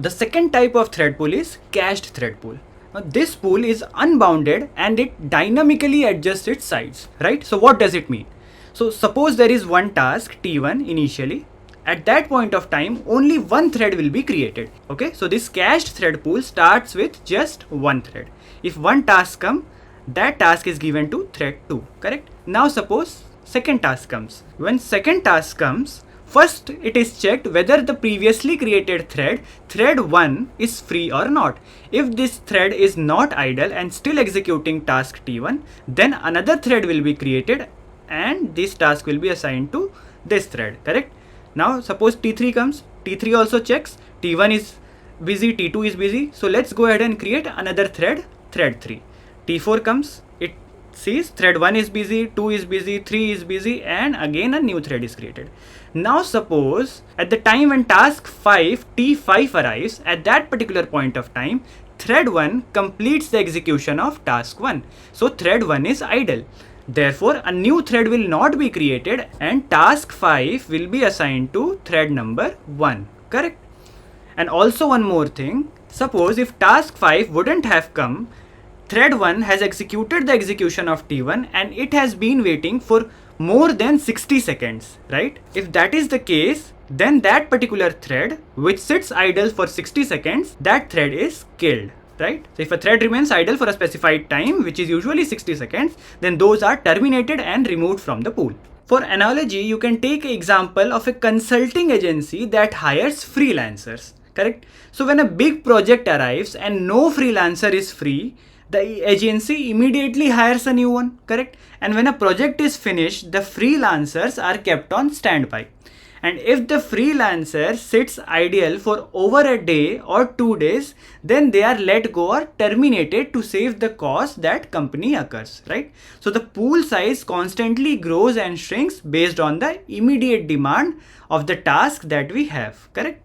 The second type of thread pool is cached thread pool. Now this pool is unbounded and it dynamically adjusts its size, right? So what does it mean? So suppose there is one task T1 initially. At that point of time, only one thread will be created. Okay, so this cached thread pool starts with just one thread. If one task comes, that task is given to thread 2, correct? Now suppose second task comes. When second task comes, first it is checked whether the previously created thread 1 is free or not. If this thread is not idle and still executing task T1, then another thread will be created and this task will be assigned to this thread, correct? Now suppose T3 comes, T3 also checks, T1 is busy, T2 is busy, so let's go ahead and create another thread 3. T4 comes, it sees thread 1 is busy, 2 is busy, 3 is busy, and again a new thread is created. Now suppose at the time when task 5 T5 arrives, at that particular point of time, thread 1 completes the execution of task 1. So thread 1 is idle. Therefore, a new thread will not be created and task 5 will be assigned to thread number 1, correct? And also one more thing, suppose if task 5 wouldn't have come, thread 1 has executed the execution of T1 and it has been waiting for more than 60 seconds, right? If that is the case, then that particular thread which sits idle for 60 seconds, that thread is killed. Right? So if a thread remains idle for a specified time, which is usually 60 seconds, then those are terminated and removed from the pool. For analogy, you can take an example of a consulting agency that hires freelancers, correct? So when a big project arrives and no freelancer is free, the agency immediately hires a new one, correct? And when a project is finished, the freelancers are kept on standby. And if the freelancer sits idle for over a day or 2 days, then they are let go or terminated to save the cost that company occurs, right? So the pool size constantly grows and shrinks based on the immediate demand of the task that we have, correct?